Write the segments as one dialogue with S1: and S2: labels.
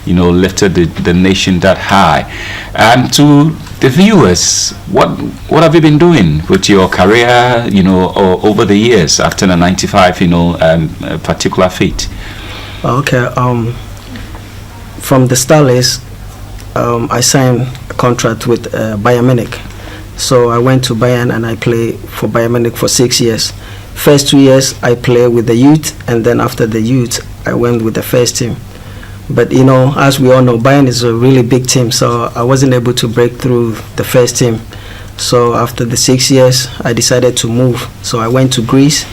S1: lifted the nation that high. And to the viewers, what have you been doing with your career, over the years after the 95, particular feat?
S2: Okay. From the Starlets, I signed a contract with Bayern Munich. So I went to Bayern and I played for Bayern Munich for 6 years. First 2 years I played with the youth, and then after the youth I went with the first team. But as we all know, Bayern is a really big team, so I wasn't able to break through the first team. So after the 6 years I decided to move. So I went to Greece,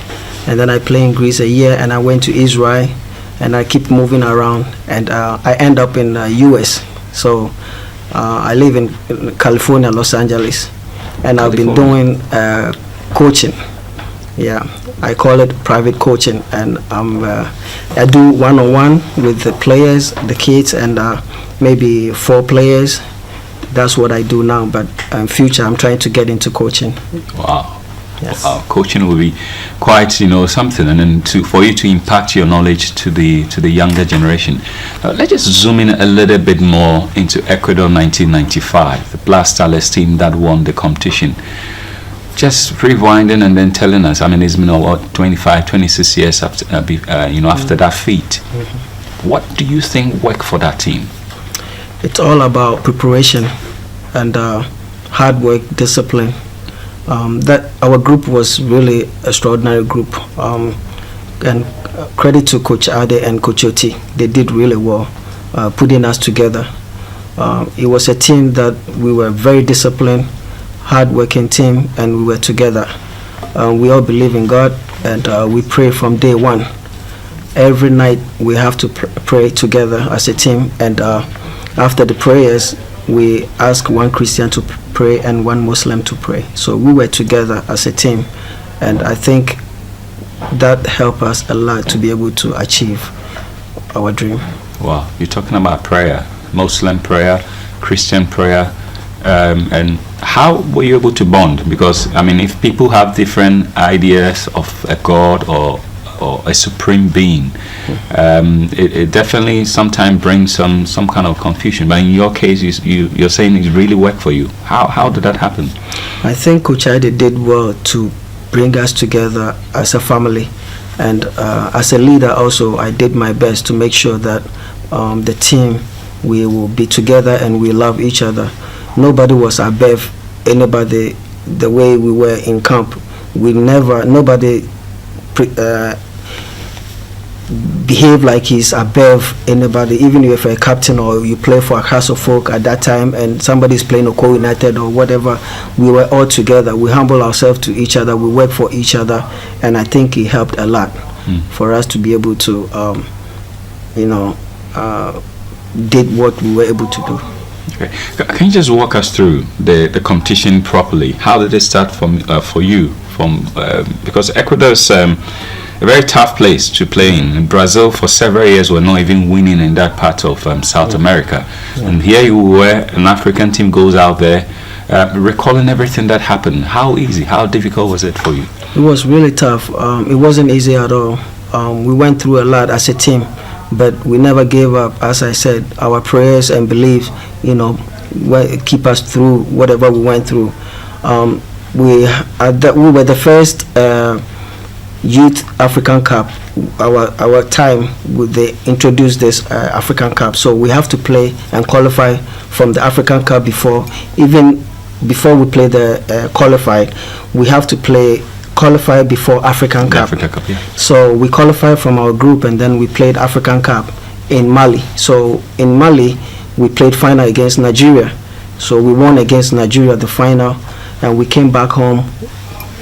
S2: and then I played in Greece a year, and I went to Israel, and I keep moving around, and I end up in US. So I live in California, Los Angeles, and I've been doing coaching. Yeah, I call it private coaching, and I do one-on-one with the players, the kids, and maybe 4 players. That's what I do now, but in future I'm trying to get into coaching.
S1: Wow.
S2: Yes.
S1: Coaching will be quite something, and then for you to impact your knowledge to the younger generation. Let's just zoom in a little bit more into Ecuador 1995, the Black Starlets team that won the competition. Just rewinding and then telling us, it's been about 25, 26 years after after that feat. What do you think worked for that team?
S2: It's all about preparation and hard work, discipline. That our group was really extraordinary group, and credit to Coach Ade and Coach Oti. They did really well putting us together. It was a team that we were very disciplined, hard-working team, and we were together. We all believe in God, and we pray from day one. Every night we have to pray together as a team, and after the prayers we ask one Christian to pray and one Muslim to pray. So we were together as a team, and I think that helped us a lot to be able to achieve our dream.
S1: Wow, you're talking about prayer, Muslim prayer, Christian prayer, and how were you able to bond? Because if people have different ideas of a God or a supreme being, it definitely sometimes brings some kind of confusion. But in your case, you're saying it really worked for you. How did that happen?
S2: I think Coach Ade did well to bring us together as a family, and as a leader also, I did my best to make sure that the team, we will be together and we love each other. Nobody was above anybody. The way we were in camp, nobody behave like he's above anybody. Even if you're a captain or you play for a House of Folk at that time and somebody's playing Oko United or whatever, we were all together. We humble ourselves to each other, we work for each other, and I think it helped a lot for us to be able to did what we were able to do.
S1: Okay. Can you just walk us through the competition properly? How did it start for you? Because Ecuador is a very tough place to play in. Brazil for several years were not even winning in that part of South America. Yeah. And here you were, an African team goes out there, recalling everything that happened. How easy, how difficult was it for you?
S2: It was really tough. It wasn't easy at all. We went through a lot as a team, but we never gave up. As I said, our prayers and belief, keep us through whatever we went through. We were the first Youth African Cup. Our time, they introduced this African Cup, so we have to play and qualify from the African Cup before. Even before we play the qualified, we have to qualify before African Cup.
S1: Africa Cup, yeah.
S2: So we qualified from our group, and then we played African Cup in Mali. So in Mali, we played final against Nigeria. So we won against Nigeria the final, and we came back home,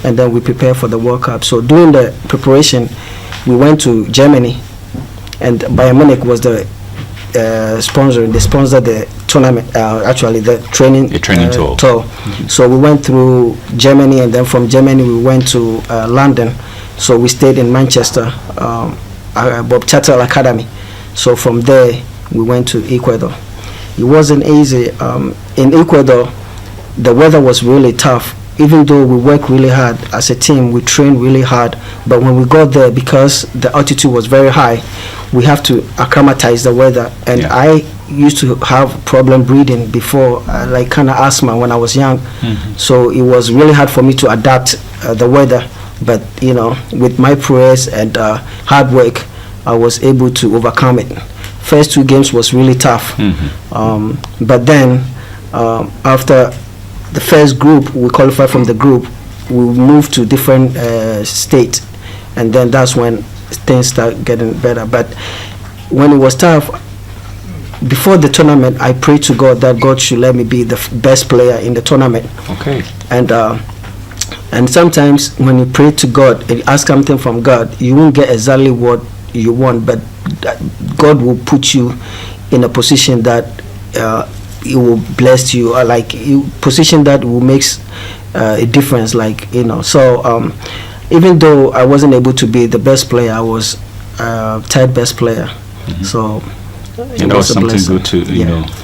S2: and then we prepared for the World Cup. So during the preparation, we went to Germany, and Bayern Munich was the sponsor. They sponsored the tournament, actually the training tour. Mm-hmm. So we went through Germany, and then from Germany we went to London. So we stayed in Manchester, Bob Chattel Academy. So from there we went to Ecuador. It wasn't easy. In Ecuador, the weather was really tough. even though we work really hard as a team, we train really hard, but when we got there, because the altitude was very high, we have to acclimatize the weather. And I used to have problem breathing before, like kind of asthma when I was young. So it was really hard for me to adapt the weather. But with my prayers and hard work, I was able to overcome it. First 2 games was really tough, but then after the first group, we qualified from the group, we moved to different states, and then that's when things start getting better. But when it was tough, before the tournament, I prayed to God that God should let me be the best player in the tournament.
S1: Okay.
S2: And sometimes when you pray to God and ask something from God, you won't get exactly what you want, but God will put you in a position that it will bless you, or like position that will make a difference, so even though I wasn't able to be the best player, I was third best player. So
S1: that was something good to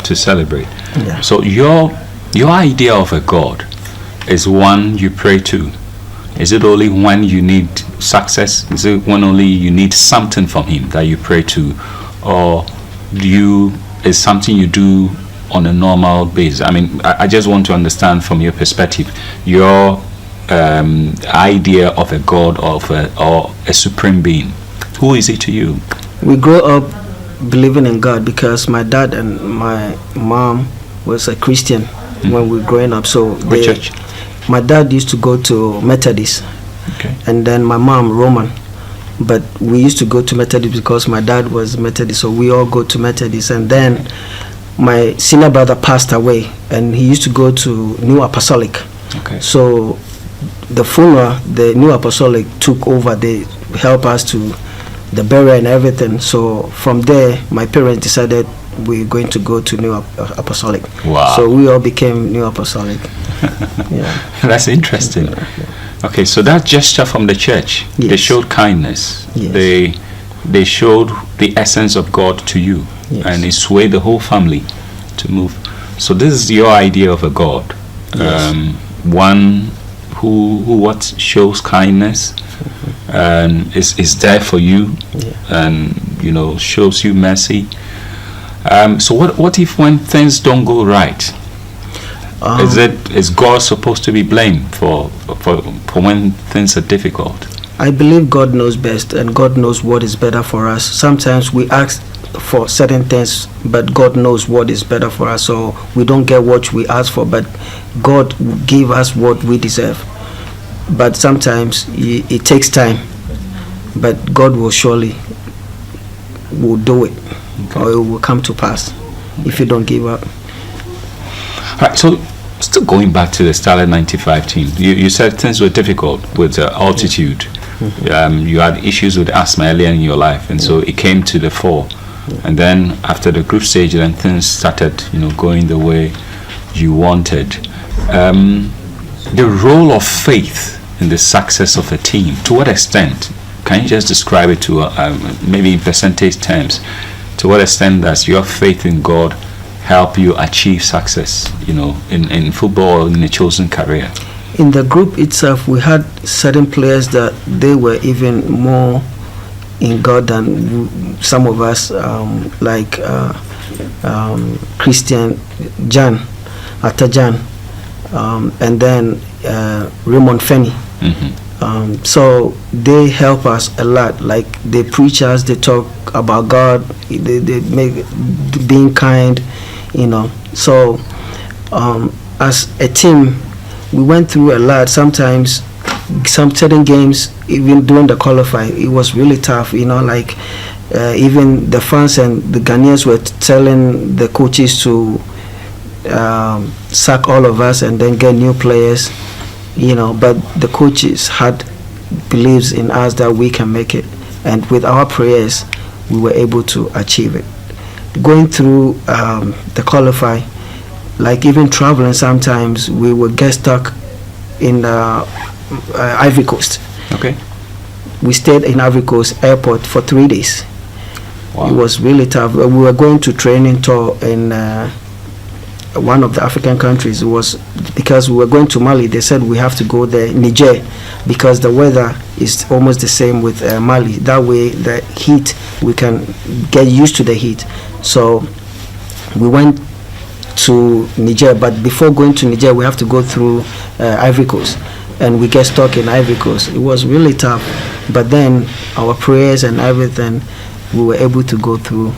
S1: to celebrate.
S2: Yeah.
S1: So your idea of a God is one you pray to. Is it only when you need success? Is it when only you need something from him that you pray to, or is something you do on a normal basis? I mean, I just want to understand from your perspective, your idea of a God or a supreme being. Who is he to you?
S2: We grew up believing in God because my dad and my mom was a Christian when we were growing up. So
S1: which church?
S2: My dad used to go to Methodist, and then my mom Roman. But we used to go to Methodist because my dad was Methodist, so we all go to Methodist. And then my senior brother passed away, and he used to go to New Apostolic.
S1: Okay.
S2: So the funeral, the New Apostolic took over. They helped us to the burial and everything. So from there, my parents decided we're going to go to New Apostolic.
S1: Wow.
S2: So we all became New Apostolic. Yeah.
S1: That's interesting. Okay, so that gesture from the church,
S2: yes.
S1: They showed kindness.
S2: Yes.
S1: They showed the essence of God to you,
S2: yes.
S1: And it swayed the whole family to move. So this is your idea of a God,
S2: yes.
S1: One who what shows kindness, and is there for you, and shows you mercy. So what if when things don't go right? Is God supposed to be blamed for when things are difficult?
S2: I believe God knows best, and God knows what is better for us. Sometimes we ask for certain things, but God knows what is better for us, so we don't get what we ask for, but God gave us what we deserve. But sometimes it takes time, but God will surely will do it, or it will come to pass if you don't give up.
S1: All right, so still going back to the Starlet 95 team, you said things were difficult with altitude. You had issues with asthma earlier in your life, and so it came to the fore. And then after the group stage, then things started, going the way you wanted. The role of faith in the success of a team, to what extent? Can you just describe it to maybe in percentage terms? To what extent does your faith in God help you achieve success, in football or in a chosen career?
S2: In the group itself, we had certain players that they were even more in God than some of us, like Christian Jan, Atajan, and then Raymond Fenny. So they help us a lot. Like they preach us, they talk about God, they make being kind, So as a team, we went through a lot. Sometimes some certain games, even during the qualifying, it was really tough. Even the fans and the Ghanaians were telling the coaches to sack all of us and then get new players. But the coaches believes in us that we can make it, and with our prayers, we were able to achieve it. Going through the qualify, like even traveling, sometimes we would get stuck in Ivory Coast.
S1: Okay.
S2: We stayed in Ivory Coast airport for 3 days. Wow. It was really tough. We were going to training tour in one of the African countries. It was because we were going to Mali. They said we have to go there, Niger, because the weather is almost the same with Mali. That way, the heat, we can get used to the heat. So we went to Niger, but before going to Niger, we have to go through Ivory Coast, and we get stuck in Ivory Coast. It was really tough, but then our prayers and everything, we were able to go through.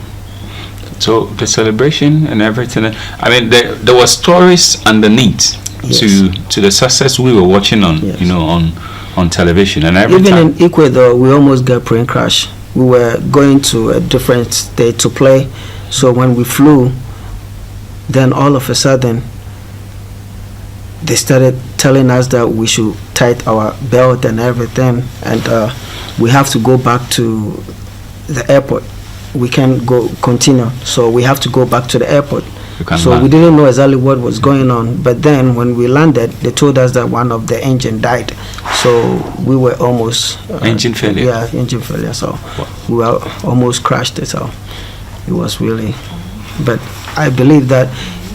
S1: So the celebration and everything, I mean, there were stories underneath to the success we were watching on, on television and everything. Even
S2: in Ecuador, we almost got plane crash. We were going to a different state to play, so when we flew, then all of a sudden, they started telling us that we should tighten our belt and everything, and we have to go back to the airport. We can't continue, so we have to go back to the airport. So we didn't know exactly what was going on, but then when we landed, they told us that one of the engine died, so we were almost
S1: engine failure.
S2: Yeah, engine failure. So we were almost crashed. So it was really, but I believe that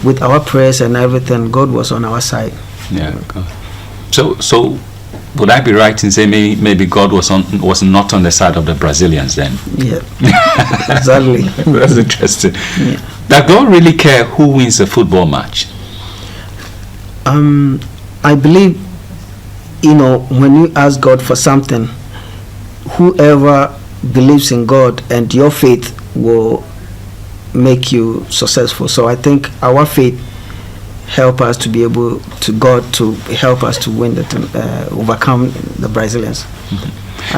S2: with our prayers and everything, God was on our side.
S1: Yeah. God. So. Would I be right in saying maybe God was not on the side of the Brazilians then?
S2: Yeah, exactly.
S1: That's interesting. Yeah. Does God really care who wins a football match?
S2: I believe, when you ask God for something, whoever believes in God and your faith will make you successful. So I think our faith help us to be able to God to help us to win overcome the Brazilians. Mm-hmm.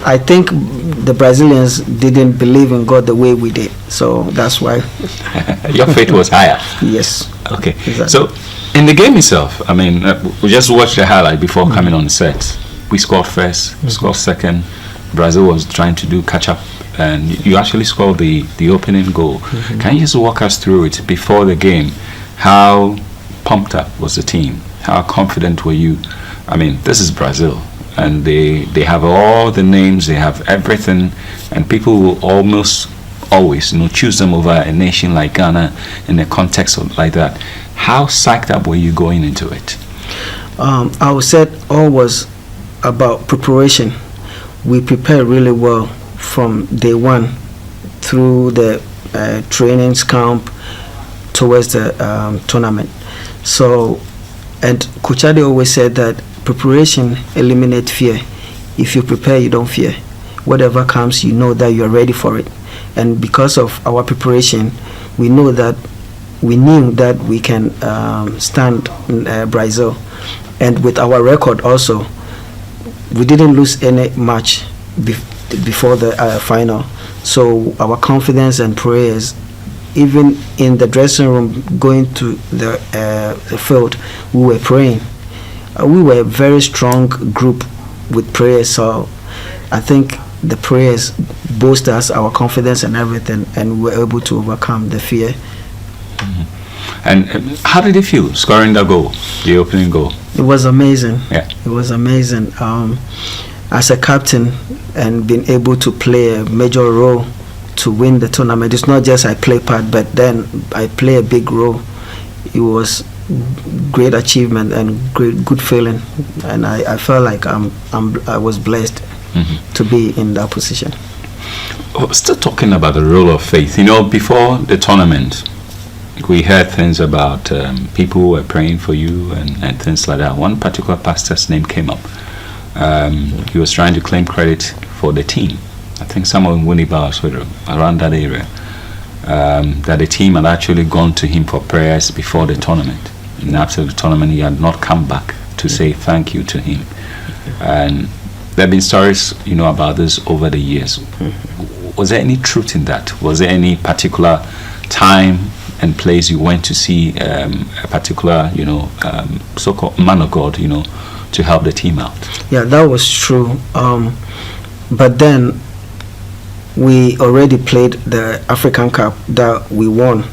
S2: I think the Brazilians didn't believe in God the way we did, so that's why.
S1: Your faith was higher.
S2: Yes.
S1: Okay.
S2: Exactly.
S1: So in the game itself, I mean, we just watched the highlight before coming on the set. We scored first, we scored second. Brazil was trying to do catch up, and you actually scored the opening goal. Mm-hmm. Can you just walk us through it before the game? How pumped up was the team? How confident were you? I mean, this is Brazil, and they have all the names, they have everything, and people will almost always choose them over a nation like Ghana in a context like that. How psyched up were you going into it?
S2: I would say all was about preparation. We prepared really well from day one through the trainings camp towards the tournament. So, and Coach Ade always said that preparation eliminates fear. If you prepare, you don't fear. Whatever comes, you know that you're ready for it. And because of our preparation, we knew that we can stand in Brazil. And with our record also, we didn't lose any match before the final. So our confidence and prayers, even in the dressing room, going to the field, we were praying. We were a very strong group with prayers, so I think the prayers boosted us, our confidence and everything, and we were able to overcome the fear.
S1: Mm-hmm. And how did it feel, scoring the goal, the opening goal?
S2: It was amazing.
S1: Yeah.
S2: It was amazing. As a captain and being able to play a major role to win the tournament. It's not just I play part, but then I play a big role. It was great achievement and good feeling, and I felt like I was blessed to be in that position.
S1: Still talking about the role of faith. Before the tournament, we heard things about people who were praying for you and things like that. One particular pastor's name came up. He was trying to claim credit for the team. I think somewhere in Winnipeg, around that area, that the team had actually gone to him for prayers before the tournament. And after the tournament, he had not come back to say thank you to him. And there have been stories, about this over the years. Was there any truth in that? Was there any particular time and place you went to see a particular, so-called man of God, to help the team out?
S2: Yeah, that was true. But then we already played the African Cup that we won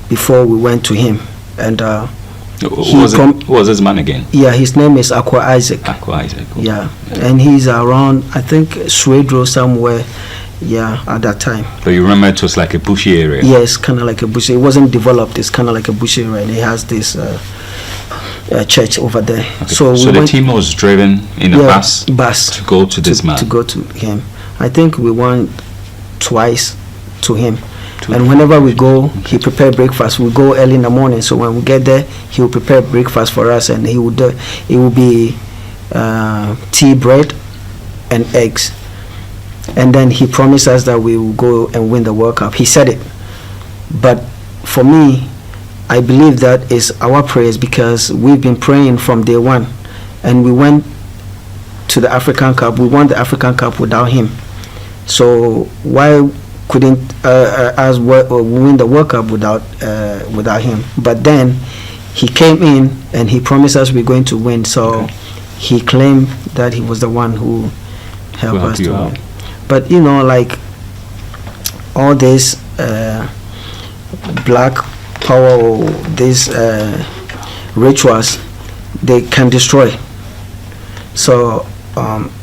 S2: before we went to him. And
S1: who was his man again?
S2: Yeah, his name is Awudu Issaka.
S1: Awudu Issaka.
S2: Yeah, and he's around, I think, Swedro somewhere Yeah, at that time.
S1: So you remember it was like a bushy area?
S2: Yes, kind of like a bushy. It wasn't developed. It's kind of like a bushy area, and it has this church over there.
S1: Okay. So the team was driven in a bus to go to this man?
S2: To go to him. I think we went twice to him. And whenever we go, he prepare breakfast. We go early in the morning, so when we get there, he will prepare breakfast for us, and it will be tea, bread, and eggs. And then he promised us that we will go and win the World Cup. He said it. But for me, I believe that is our prayers, because we've been praying from day one, and we went to the African Cup. We won the African Cup without him. So why couldn't us win the World Cup without him? But then he came in and he promised us we're going to win. So he claimed that he was the one who helped us to win. But like all this black power or these rituals, they can destroy. So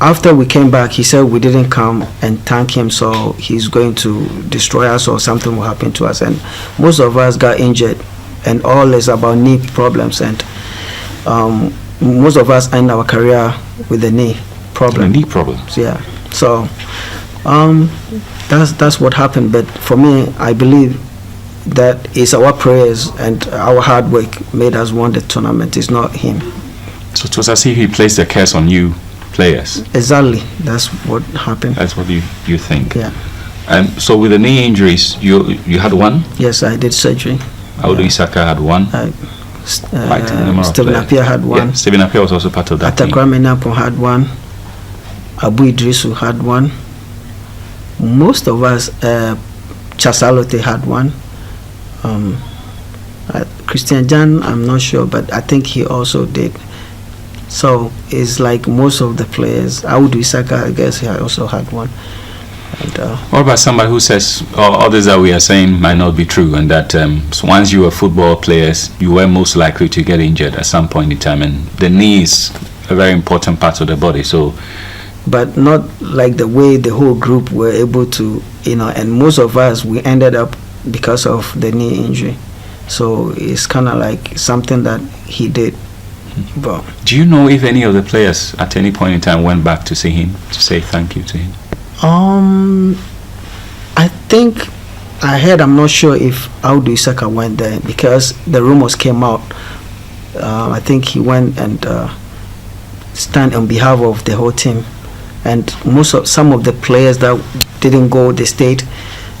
S2: after we came back, he said we didn't come and thank him, so he's going to destroy us or something will happen to us. And most of us got injured, and all is about knee problems. And most of us end our career with the knee problem.
S1: Knee problems.
S2: Yeah. So that's what happened. But for me, I believe that it's our prayers and our hard work made us win the tournament. It's not him.
S1: So it was as if he placed the curse on you players.
S2: Exactly. That's what happened.
S1: That's what you think.
S2: Yeah.
S1: And so with the knee injuries, you had one?
S2: Yes, I did surgery.
S1: Awudu Issaka had one.
S2: Stephen Appiah had one.
S1: Yeah, Stephen Appiah was also part of that team.
S2: Napo had one. Awudu Issaka had one. Most of us, Chasalote had one. Christian Jan, I'm not sure, but I think he also did. So it's like most of the players. Awudu Issaka, I guess he also had one. And,
S1: what about somebody who says all this that we are saying might not be true, and that so once you were football players, you were most likely to get injured at some point in time, and the knee is a very important part of the body. So,
S2: but not like the way the whole group were able to, and most of us, we ended up because of the knee injury. So it's kind of like something that he did. But
S1: do you know if any of the players at any point in time went back to see him, to say thank you to him?
S2: I think I heard, I'm not sure if Awudu Issaka went there, because the rumors came out. I think he went and stand on behalf of the whole team, and some of the players that didn't go, they stayed.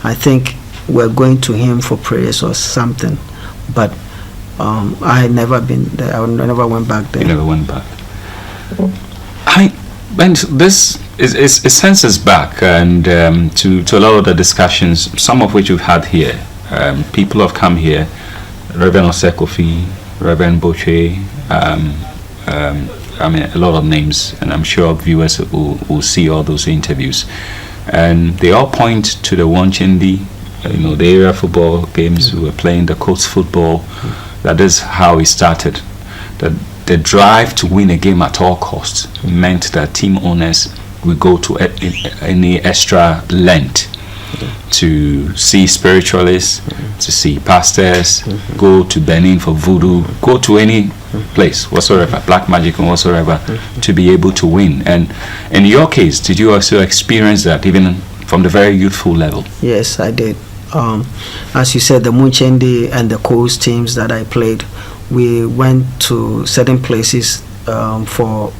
S2: I think we're going to him for prayers or something. But I had never been there. I never went back there.
S1: You never went back. And this is sends us back and to a lot of the discussions, some of which we've had here. People have come here, Reverend Osekofi, Reverend Boche, I mean a lot of names, and I'm sure viewers will see all those interviews, and they all point to the Wanchendi, the area football games. We were playing the coast football. That is how it started. That the drive to win a game at all costs meant that team owners would go to any extra length to see spiritualists, to see pastors, go to Benin for voodoo, go to any place whatsoever, black magic and whatsoever, to be able to win. And in your case, did you also experience that even from the very youthful level?
S2: Yes, I did. As you said, the Munchendi and the coast teams that I played, we went to certain places for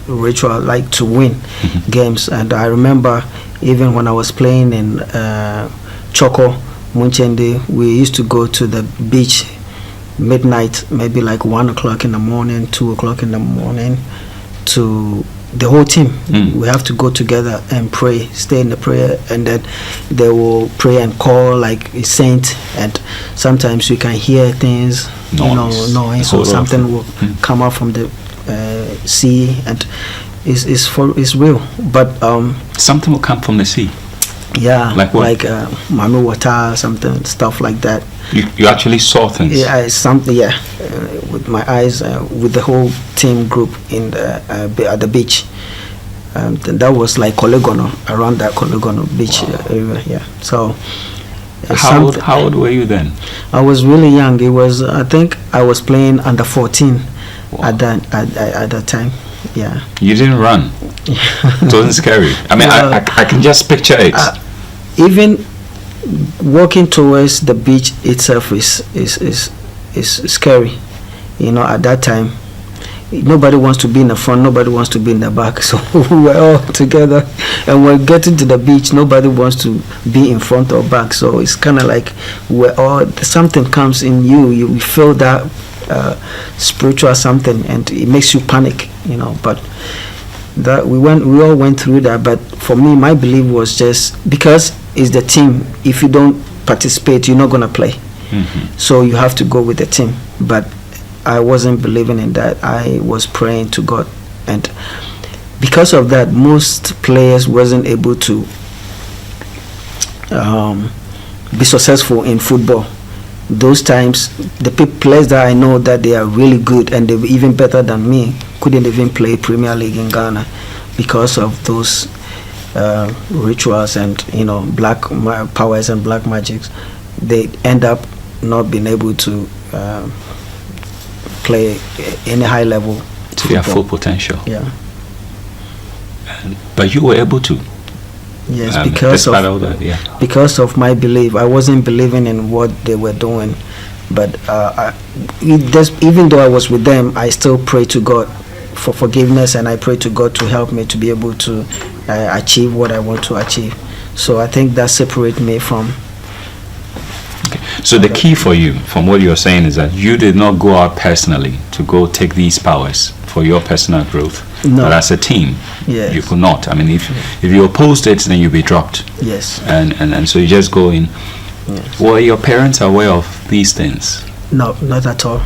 S2: ritual, like to win games. And I remember even when I was playing in Choco, Munchendi, we used to go to the beach midnight, maybe like 1 o'clock in the morning, 2 o'clock in the morning, to the whole team. We have to go together and pray, stay in the prayer, and then they will pray and call like a saint, and sometimes we can hear things, noise, so something will come out from the sea, and it's real. But
S1: something will come from the sea.
S2: Yeah,
S1: like what?
S2: Like MAAME WATER, something, stuff like that.
S1: You actually saw things.
S2: Yeah, something. Yeah, with my eyes, with the whole team group in at the beach, Then that was like Kolegono, around that Kolegono beach area. Yeah. So.
S1: How old were you then?
S2: I was really young. I think I was playing under 14 at that time. Yeah.
S1: You didn't run. It wasn't scary. I mean, I can just picture it.
S2: Even walking towards the beach itself is scary. At that time, nobody wants to be in the front, nobody wants to be in the back. So we're all together, and we're getting to the beach. Nobody wants to be in front or back. So it's kind of like something comes in you. You feel that spiritual something, and it makes you panic. But that we all went through that. But for me, my belief was just because it's the team. If you don't participate, you're not gonna play. Mm-hmm. So you have to go with the team. But I wasn't believing in that. I was praying to God, and because of that, most players wasn't able to be successful in football. Those times, the players that I know that they are really good and they're even better than me couldn't even play Premier League in Ghana because of those rituals and black powers and black magics. They end up not being able to play any high level
S1: to their full potential.
S2: Yeah.
S1: But you were able to.
S2: Yes, because of my belief. I wasn't believing in what they were doing, but even though I was with them, I still prayed to God for forgiveness, and I prayed to God to help me to be able to achieve what I want to achieve. So I think that separates me from.
S1: So the key for you, from what you're saying, is that you did not go out personally to go take these powers for your personal growth.
S2: No.
S1: But as a team,
S2: yes.
S1: You could not. I mean, if you opposed it, then you'd be dropped.
S2: Yes.
S1: And so you just go in. Yes. Were your parents aware of these things?
S2: No, not at all.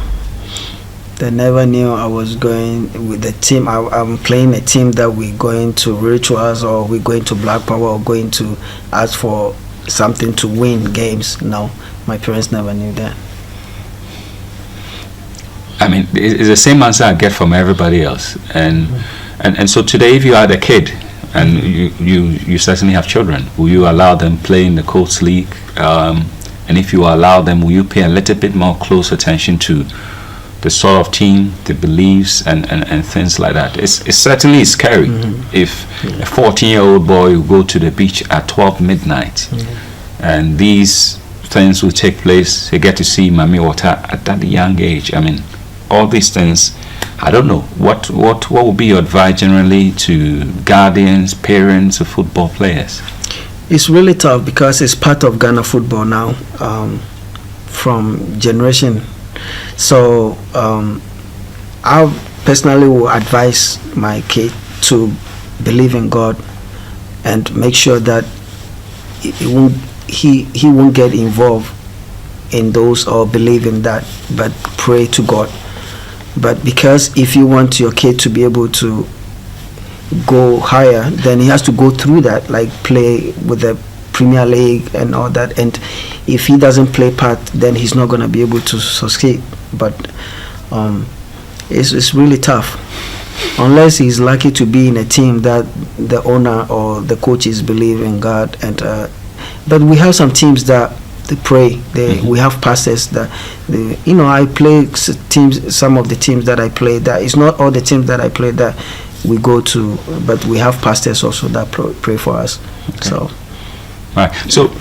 S2: They never knew I was going with the team. I'm playing a team that we're going to rituals, or we're going to Black Power, or going to ask for something to win games. No, my parents never knew that.
S1: I mean, it's the same answer I get from everybody else. And so today, if you had a kid and you certainly have children, will you allow them play in the Coast League? And if you allow them, will you pay a little bit more close attention to the sort of team, the beliefs, and things like that? It's certainly scary if a 14-year-old boy will go to the beach at 12 midnight, and these things will take place. You get to see MAAME WATER at that young age. I mean, all these things, I don't know. What would be your advice generally to guardians, parents of football players?
S2: It's really tough because it's part of Ghana football now, from generation. So I personally will advise my kid to believe in God and make sure that he won't get involved in those or believe in that, but pray to God. But because if you want your kid to be able to go higher, then he has to go through that, like play with the Premier League and all that. And if he doesn't play part, then he's not going to be able to succeed. But it's really tough, unless he's lucky to be in a team that the owner or the coaches believe in God. And but we have some teams that they pray. We have pastors that I play teams. Some of the teams that I play, that it's not all the teams that I play that we go to, but we have pastors also that pray for us. Okay. So,
S1: right. So,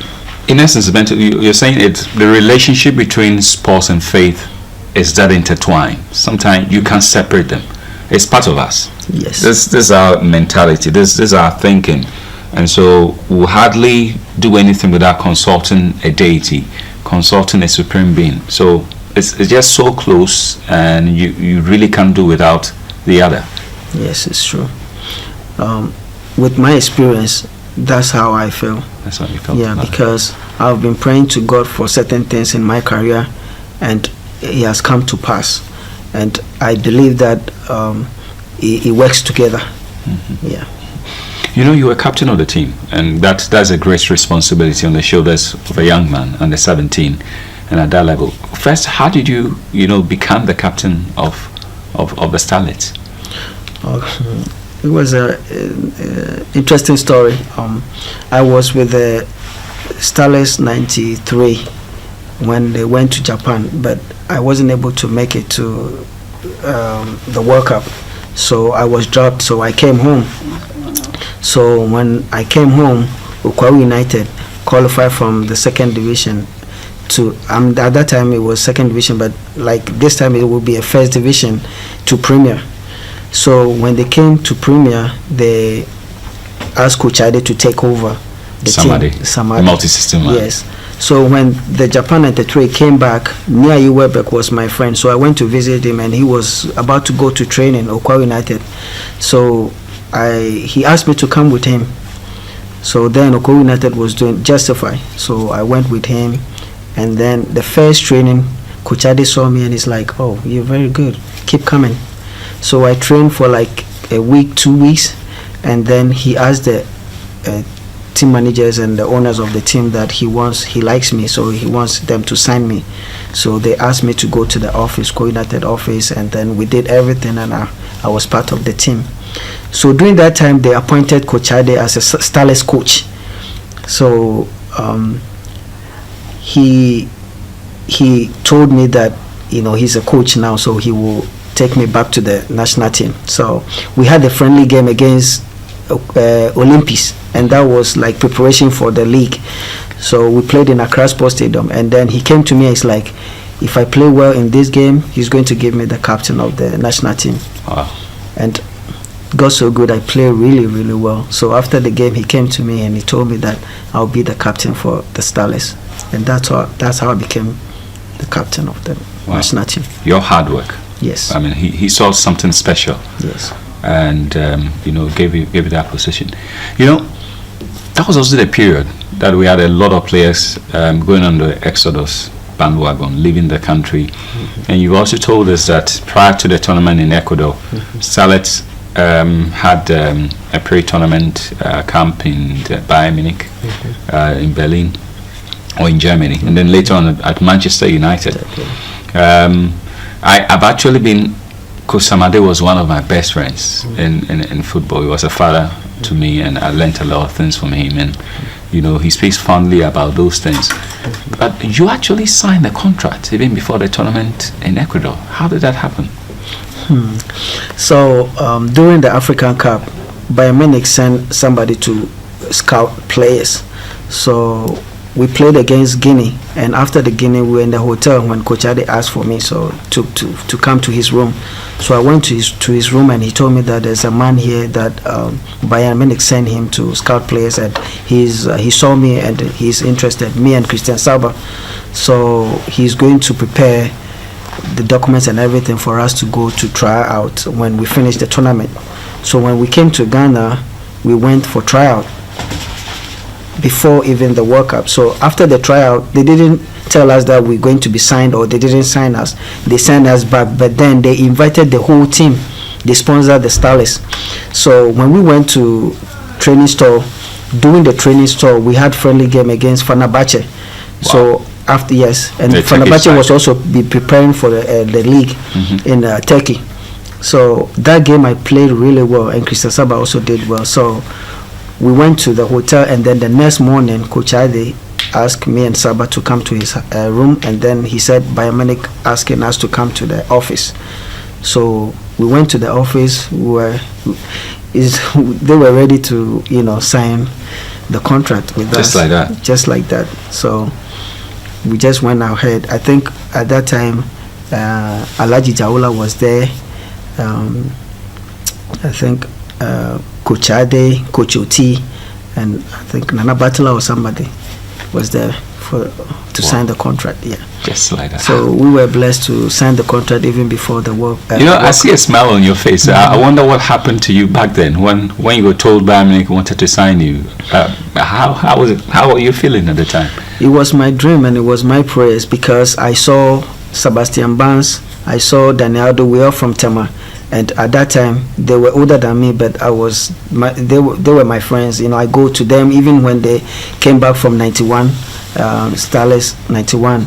S1: in essence, Bento, you're saying the relationship between sports and faith is that intertwined. Sometimes you can't separate them. It's part of us.
S2: Yes.
S1: This is our mentality. This is our thinking. And so we'll hardly do anything without consulting a deity, consulting a supreme being. So it's just so close, and you really can't do without the other.
S2: Yes, it's true. With my experience, that's how I feel.
S1: That's how you felt.
S2: Yeah, because I've been praying to God for certain things in my career, and it has come to pass. And I believe that it works together. Mm-hmm. Yeah.
S1: You were captain of the team, and that's a great responsibility on the shoulders of a young man under 17, and at that level. First, how did you become the captain of the Starlets?
S2: it was a interesting story. I was with the Starlets 93 when they went to Japan, but I wasn't able to make it to the World Cup, so I was dropped. So I came home. So when I came home, Ecuador United qualified from the second division to at that time it was second division, but like this time it will be a first division to Premier. So when they came to Premier, they asked Coach Ade to take over the team.
S1: The multi-system man.
S2: Yes. So when the Japan and the trade came back, Nia Iwebek was my friend. So I went to visit him, and he was about to go to training Ecuador United. So he asked me to come with him. So then Ecuador United was doing Justify. So I went with him, and then the first training, Coach Ade saw me and he's like, "Oh, you're very good. Keep coming." So I trained for like a week, 2 weeks, and then he asked the team managers and the owners of the team that he likes me, so he wants them to sign me. So they asked me to go to the office, United office, and then we did everything, and I was part of the team. So during that time, they appointed Coach Ade as a Starlets coach. So he told me that he's a coach now, so he will take me back to the national team. So we had a friendly game against Olympics, and that was like preparation for the league. So we played in Accra Sports Stadium, and then he came to me and he's like, if I play well in this game, he's going to give me the captain of the national team.
S1: Wow.
S2: And got so good, I played really, really well. So after the game, he came to me and he told me that I'll be the captain for the Starlets, and that's how I became the captain of the national team.
S1: Your hard work.
S2: Yes.
S1: I mean, he saw something special.
S2: Yes.
S1: And gave you that position. That was also the period that we had a lot of players going on the Exodus bandwagon, leaving the country. Mm-hmm. And you also told us that prior to the tournament in Ecuador, Starlets had a pre-tournament camp in Bayern Munich, in Berlin, or in Germany, and then later on at Manchester United. I've actually been. Coach Samade was one of my best friends in football. He was a father to me, and I learned a lot of things from him. And he speaks fondly about those things. But you actually signed the contract even before the tournament in Ecuador. How did that happen?
S2: So during the African Cup, Bayern Munich sent somebody to scout players. So we played against Guinea, and after the Guinea, we were in the hotel when Coach Ade asked for me, so to come to his room. So I went to his room, and he told me that there's a man here that Bayern Munich sent him to scout players, and he saw me and he's interested, me and Christian Sauber. So he's going to prepare the documents and everything for us to go to try out when we finish the tournament. So when we came to Ghana, we went for tryout before even the World Cup. So after the tryout, they didn't tell us that we're going to be signed, or they didn't sign us. They signed us back, but then they invited the whole team. They sponsored the Starlets. So when we went to training store, during the training store, we had friendly game against Fenerbahce. Wow. So after, yes, and Fenerbahce was also be preparing for the league in Turkey. So that game I played really well, and Christian Saba also did well. So we went to the hotel, and then the next morning, Coach Ade asked me and Saba to come to his room, and then he said Bayern Munich asking us to come to the office. So we went to the office. They were ready to sign the contract with us. Just like that. So we just went ahead. I think at that time Alhaji Jaula was there. I think Coach Ade, Coach Oti, and I think Nana Batala or somebody was there to sign the contract. Yeah,
S1: just like that.
S2: So we were blessed to sign the contract even before the work.
S1: I see a smile on your face. I wonder what happened to you back then when you were told Bayern Munich wanted to sign you. How was it? How were you feeling at the time?
S2: It was my dream and it was my prayers, because I saw Sebastian Barnes, I saw Daniel Weir from Tema. And at that time, they were older than me, but they were my friends. I go to them even when they came back from 91, Starlets 91.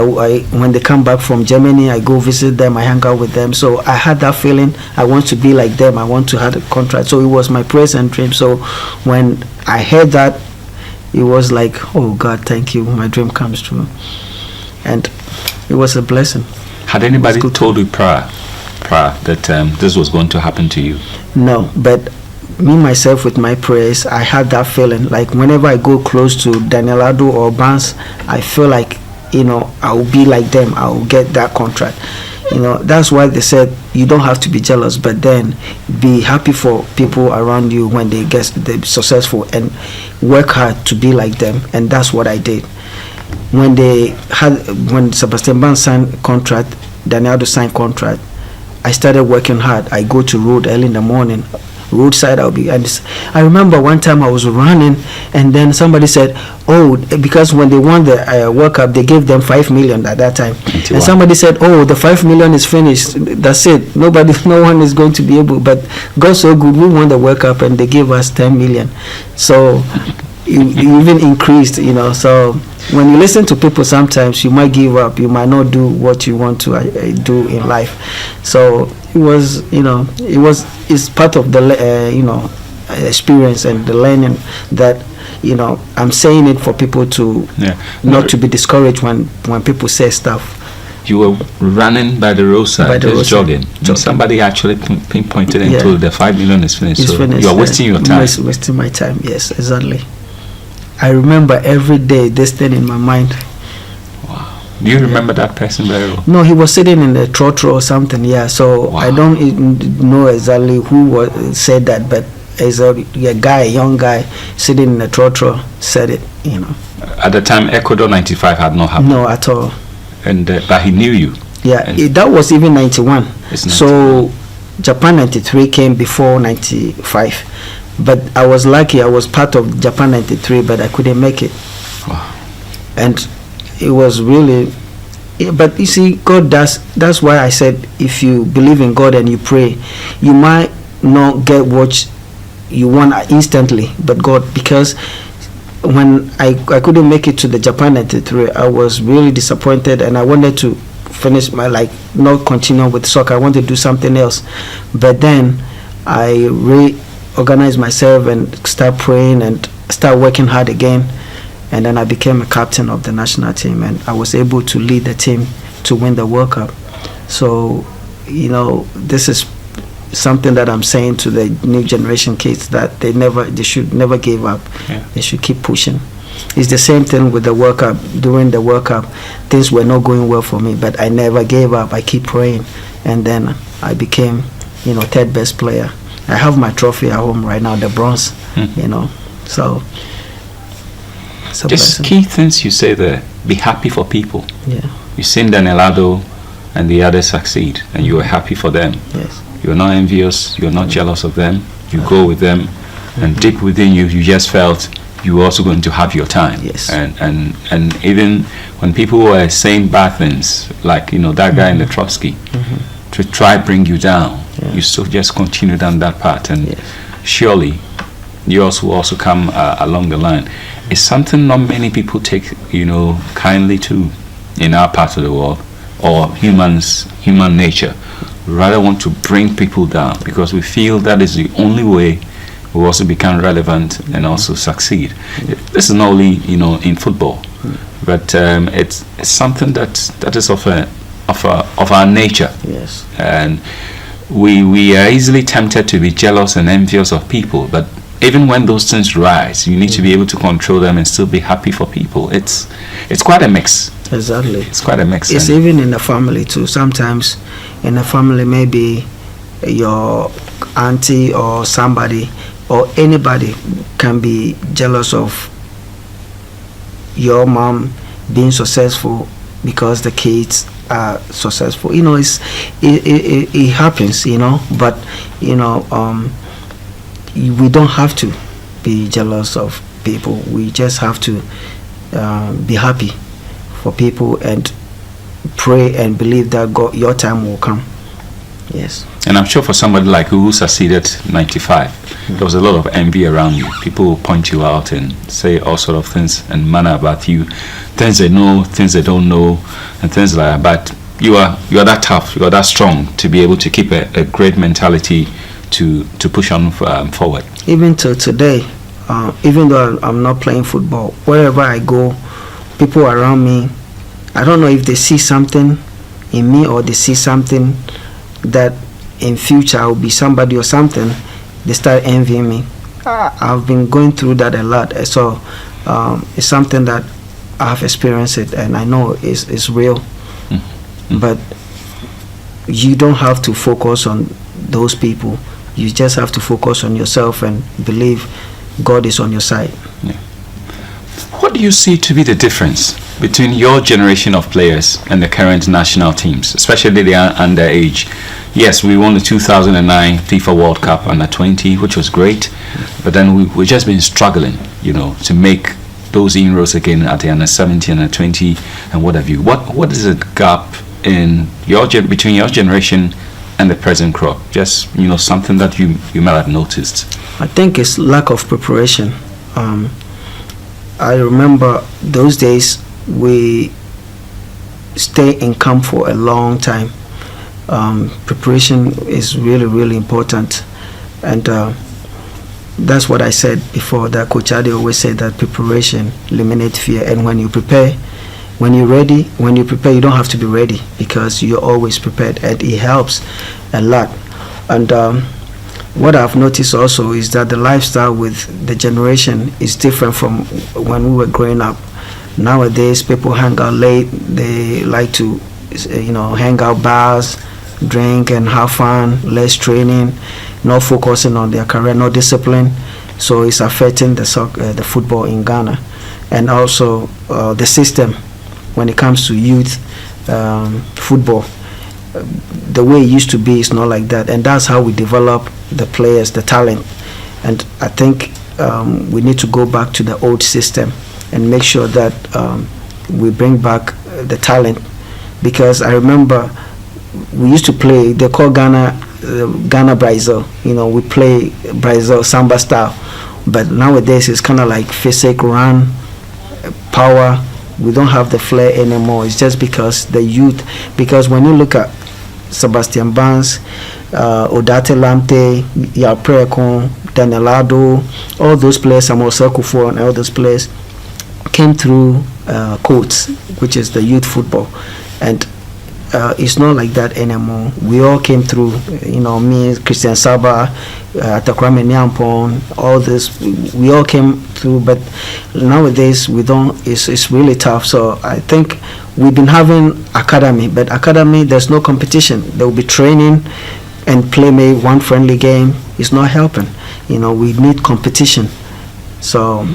S2: when they come back from Germany, I go visit them, I hang out with them. So I had that feeling, I want to be like them, I want to have a contract. So it was my prayers and dream. So when I heard that, it was like, oh God, thank you, my dream comes true. And it was a blessing.
S1: Had anybody told you prior that this was going to happen to you?
S2: No, but me myself with my prayers, I had that feeling. Like whenever I go close to Daniel Addo or Barnes, I feel like, I will be like them. I will get that contract. That's why they said you don't have to be jealous, but then be happy for people around you when they're successful, and work hard to be like them. And that's what I did. When Sebastian Barnes signed contract, Daniel Addo signed contract, I started working hard. I go to road early in the morning. Roadside, and I remember one time I was running, and then somebody said, oh, because when they won the World Cup, they gave them 5 million at that time. And somebody said, oh, the 5 million is finished, that's it, no one is going to be able. But God so good, we won the World Cup and they gave us 10 million. So it even increased, so when you listen to people, sometimes you might give up, you might not do what you want to do in life. So it was, it's part of the experience and the learning that, I'm saying it for people to not to be discouraged when people say stuff.
S1: You were running by the roadside, jogging. Somebody actually pinpointed and told the 5 million is finished.
S2: It's finished.
S1: You are wasting your time.
S2: Wasting my time, yes, exactly. I remember every day this thing in my mind.
S1: Wow. Do you remember that person very well?
S2: No, he was sitting in the trotro or something, so I don't know exactly who said that, but as a young guy sitting in the trotro said it,
S1: At the time, Ecuador 95 had not happened?
S2: No, at all.
S1: And but he knew you?
S2: Yeah, that was even 91. So Japan 93 came before 95. But I was lucky, I was part of Japan 93, but I couldn't make it.
S1: Wow.
S2: And it was really, but you see, God does, that's why I said, if you believe in God and you pray, you might not get what you want instantly, but God, because when I couldn't make it to the Japan 93, I was really disappointed, and I wanted to finish my, not continue with soccer, I wanted to do something else. But then I organize myself and start praying and start working hard again, and then I became a captain of the national team, and I was able to lead the team to win the World Cup. So this is something that I'm saying to the new generation kids, that they should never give up. They should keep pushing. It's the same thing with the World Cup. During the World Cup, things were not going well for me, but I never gave up. I keep praying, and then I became third best player. I have my trophy at home right now, the bronze, so it's a
S1: just blessing. Key things you say there, be happy for people.
S2: Yeah.
S1: You've seen Daniel Addo and the others succeed, and you were happy for them.
S2: Yes.
S1: You're not envious, you're not jealous of them, you go with them, and deep within you, you just felt you were also going to have your time.
S2: Yes.
S1: And even when people were saying bad things, like, that guy in the Trotsky, to try bring you down, you still just continue down that path, and surely yours will also come along the line. It's something not many people take kindly to in our part of the world, or human nature. We rather want to bring people down, because we feel that is the only way we also become relevant and also succeed. This is not only in football, but it's something that is of our nature.
S2: Yes.
S1: And we are easily tempted to be jealous and envious of people, but even when those things rise, you need to be able to control them and still be happy for people. It's quite a mix.
S2: Exactly.
S1: It's quite a mix.
S2: It's even in the family too. Sometimes in the family, maybe your auntie or somebody or anybody can be jealous of your mom being successful because the kids are successful. It happens, but we don't have to be jealous of people. We just have to be happy for people and pray and believe that God, your time will come. Yes.
S1: And I'm sure for somebody like who succeeded 95, there was a lot of envy around you. People will point you out and say all sort of things and manner about you, things they know, things they don't know, and things like that. But you are that tough, you are that strong to be able to keep a great mentality to push on forward.
S2: Even till today, even though I'm not playing football, wherever I go, people around me, I don't know if they see something in me or they see something that in future I will be somebody or something. They start envying me. I've been going through that a lot, so it's something that I have experienced it, and I know it's real. Mm-hmm. But you don't have to focus on those people. You just have to focus on yourself and believe God is on your side.
S1: Yeah. What do you see to be the difference between your generation of players and the current national teams, especially the underage? Yes, we won the 2009 FIFA World Cup under 20, which was great, but then we've just been struggling, to make those inroads again at the under 17 and 20 and what have you. What is the gap in between your generation and the present crop? Just something that you might have noticed.
S2: I think it's lack of preparation. I remember those days we stay in camp for a long time. Preparation is really, really important, and that's what I said before, that Coach Adi always said that preparation eliminates fear. And when you prepare, when you prepare, you don't have to be ready because you're always prepared, and it helps a lot. And what I've noticed also is that the lifestyle with the generation is different from when we were growing up. Nowadays, people hang out late. They like to, hang out bars, drink and have fun, less training, not focusing on their career, no discipline. So it's affecting the football in Ghana. And also the system when it comes to youth football. The way it used to be is not like that. And that's how we develop the players, the talent. And I think we need to go back to the old system and make sure that we bring back the talent. Because I remember we used to play, they call Ghana Brazil. We play Brazil samba style. But nowadays it's kind of like physical run, power. We don't have the flair anymore. It's just because the youth, because when you look at Sebastian Barnes, Odate Lamte, Yapreko, Danelado, all those players, Samuel Sekufo and all those players came through courts, which is the youth football. And it's not like that anymore. We all came through, me, Christian Saba, Takrame Nyampon, all this, we all came through, but nowadays we don't, it's really tough. So I think we've been having academy, but academy, there's no competition. There will be training and play maybe one friendly game. It's not helping. We need competition. So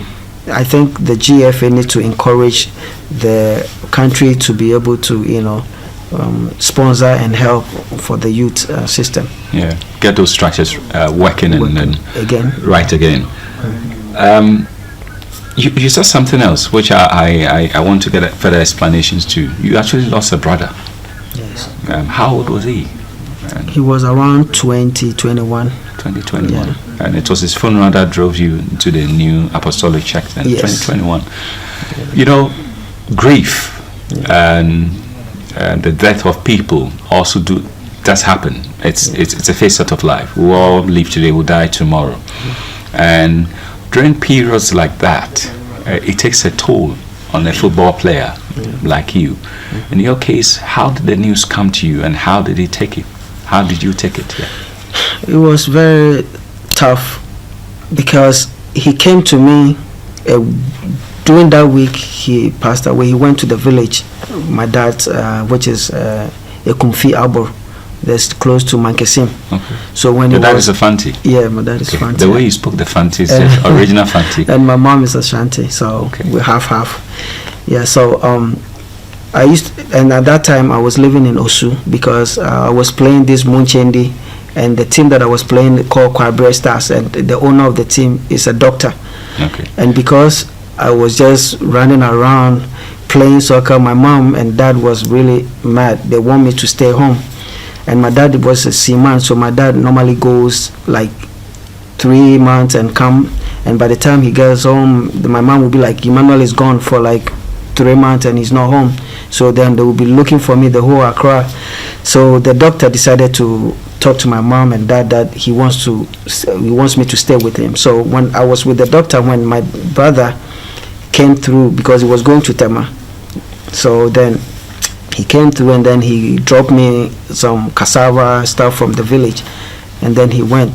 S2: I think the GFA needs to encourage the country to be able to, sponsor and help for the youth system. Yeah,
S1: get those structures working and
S2: again.
S1: Right again. You said something else which I want to get further explanations to. You actually lost a brother.
S2: Yes.
S1: How old was he?
S2: He was around 2021.
S1: 2021.
S2: Yeah.
S1: And it was his funeral that drove you to the new apostolic church in 2021. Yeah. Grief and the death of people also does happen. It's a facet of life. We all live today, we'll die tomorrow. And during periods like that, it takes a toll on a football player like you. In your case, how did the news come to you and how did he take it? How did you take it?
S2: It was very tough because he came to me during that week. He passed away. He went to the village, my dad's, which is Ekumfi Arbor, that's close to Mankesim. Okay. So when
S1: your dad is a Fanti?
S2: Yeah, my dad is Fanti.
S1: The way you spoke the Fanti is original Fanti.
S2: And my mom is Ashanti, so we half. Yeah, so I used to, and at that time I was living in Osu because I was playing this Munchendi, and the team that I was playing called Kwabre Stars, and the owner of the team is a doctor.
S1: Okay.
S2: And because I was just running around playing soccer, my mom and dad was really mad. They want me to stay home. and my dad was a seaman, so my dad normally goes like 3 months and come, and by the time he gets home, my mom will be like, Emmanuel is gone for like 3 months and he's not home. So then they will be looking for me the whole Accra. So the doctor decided to talk to my mom and dad that he wants me to stay with him. So when I was with the doctor, when my brother came through, because he was going to Tema, so then he came through and then he dropped me some cassava stuff from the village, and then he went.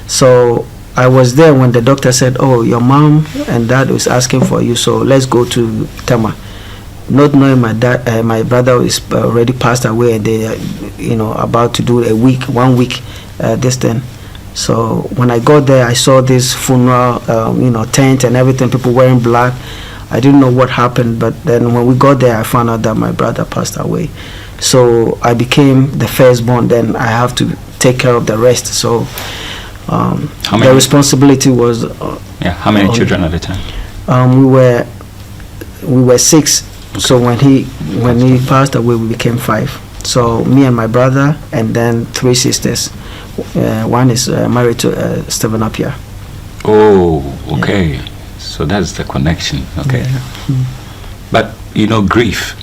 S2: So I was there when the doctor said, oh, your mom and dad was asking for you, so let's go to Tema. Not knowing my brother is already passed away, and they are, about to do 1 week this thing. So when I got there, I saw this funeral, tent and everything, people wearing black. I didn't know what happened, but then when we got there, I found out that my brother passed away. So I became the firstborn, then I have to take care of the rest. So the responsibility was...
S1: how many children at the time?
S2: We were 6. Okay. So when he passed away, we became 5. So me and my brother, and then 3 sisters. One is married to Stephen Appiah.
S1: Oh, okay. Yeah. So that's the connection. Okay. Yeah. But grief,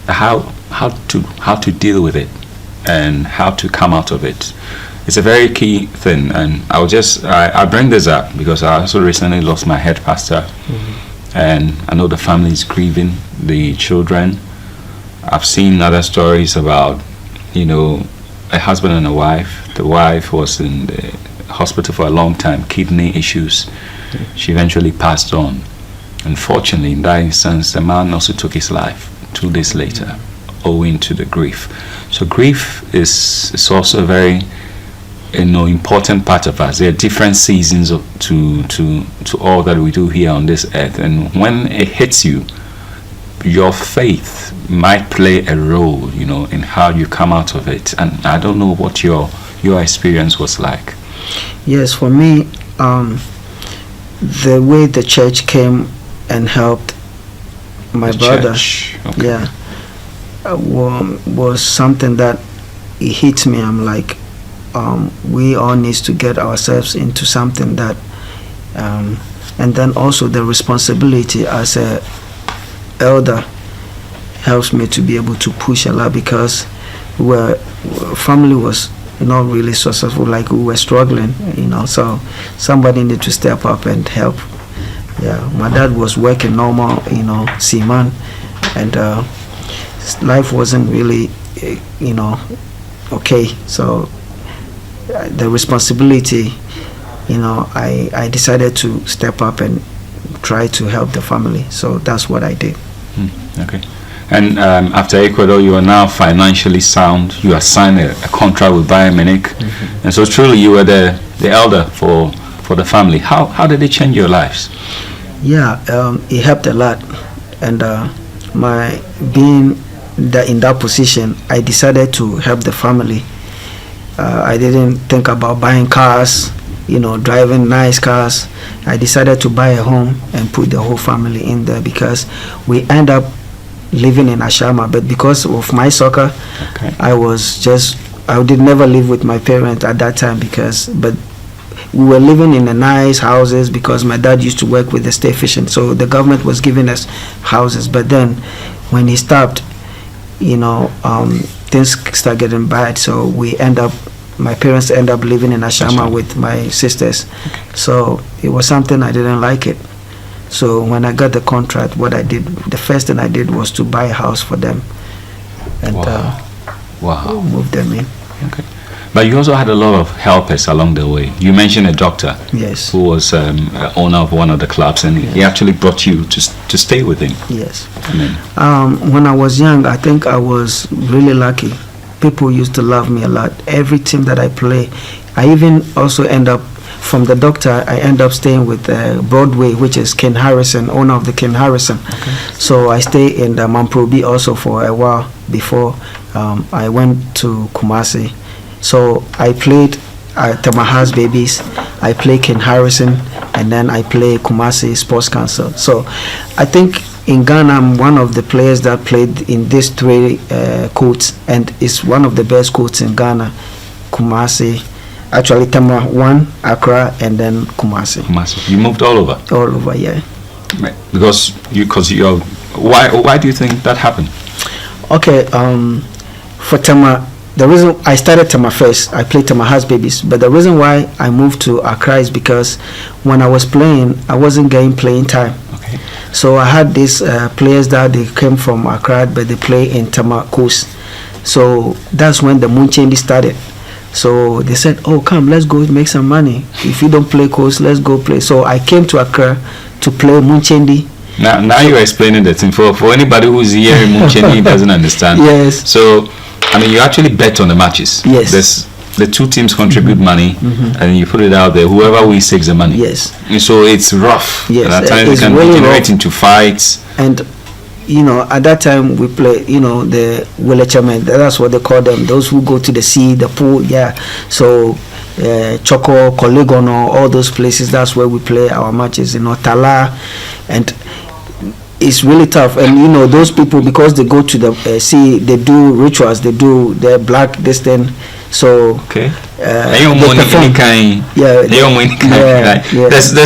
S1: how to deal with it and how to come out of it. It's a very key thing, and I bring this up because I also recently lost my head pastor. And I know the family is grieving, the children. I've seen other stories about, a husband and a wife. The wife was in the hospital for a long time, kidney issues. She eventually passed on. Unfortunately, in that instance, the man also took his life 2 days later, owing to the grief. So grief is also a very important part of us. There are different seasons to all that we do here on this earth, and when it hits you, your faith might play a role, in how you come out of it. And I don't know what your experience was like.
S2: Yes, for me, the way the church came and helped my brother, okay. Was something that it hit me. I'm like, we all need to get ourselves into something that, and then also the responsibility as a elder helps me to be able to push a lot, because family was not really successful, like we were struggling, so somebody needed to step up and help. My dad was working normal, seaman, and life wasn't really, okay. So the responsibility, I decided to step up and try to help the family. So that's what I did.
S1: Okay. And after Ecuador, you are now financially sound. You are signed a contract with Bayern Munich, and so truly you were the elder for the family. How did it change your lives?
S2: Yeah, it helped a lot, and my being in that position, I decided to help the family. I didn't think about buying cars, driving nice cars. I decided to buy a home and put the whole family in there, because we end up living in Ashama. But because of my soccer, okay. I did never live with my parents at that time, but we were living in the nice houses because my dad used to work with the state fishing. So the government was giving us houses. But then when he stopped, things start getting bad. So my parents end up living in Ashama with my sisters. Okay. So it was something I didn't like it. So when I got the contract, the first thing I did was to buy a house for them and move them in.
S1: Okay. But you also had a lot of helpers along the way. You mentioned a doctor,
S2: yes,
S1: who was owner of one of the clubs, and yes, he actually brought you to stay with him.
S2: Yes. When I was young, I think I was really lucky. People used to love me a lot. Every team that I play, I even also from the doctor, I end up staying with Broadway, which is Ken Harrison, owner of the Ken Harrison. Okay. So I stay in the Mamprobi also for a while before I went to Kumasi. So I played Tamaha's Babies, I play Ken Harrison, and then I play Kumasi Sports Council. So I think in Ghana, I'm one of the players that played in these 3 courts, and it's one of the best courts in Ghana. Kumasi, actually Tamara 1, Accra, and then Kumasi.
S1: You moved all over.
S2: All over, yeah.
S1: Because you're. Why do you think that happened?
S2: Okay, for Tama, the reason I started Tama first, I played Tama House Babies, but the reason why I moved to Accra is because when I was playing, I wasn't getting playing time.
S1: Okay.
S2: So I had these players that they came from Accra, but they play in Tama Coast. So that's when the Munchendi started. So they said, "Oh, come, let's go make some money. If you don't play Coast, let's go play." So I came to Accra to play Munchendi.
S1: Now you're explaining the thing for anybody who's hearing Munchendi doesn't understand.
S2: Yes.
S1: So, I mean, you actually bet on the matches.
S2: Yes.
S1: The 2 teams contribute money, and you put it out there. Whoever wins takes the money.
S2: Yes.
S1: And so it's rough.
S2: Yes.
S1: And at times it can
S2: really
S1: degenerate into fights.
S2: And at that time we play, the Willechamen. That's what they call them. Those who go to the sea, the pool. Yeah. So. Choco, Kolegono, all those places. That's where we play our matches. Tala, and it's really tough. And those people, because they go to the sea, they do rituals. They do the black this thing. So
S1: okay. There's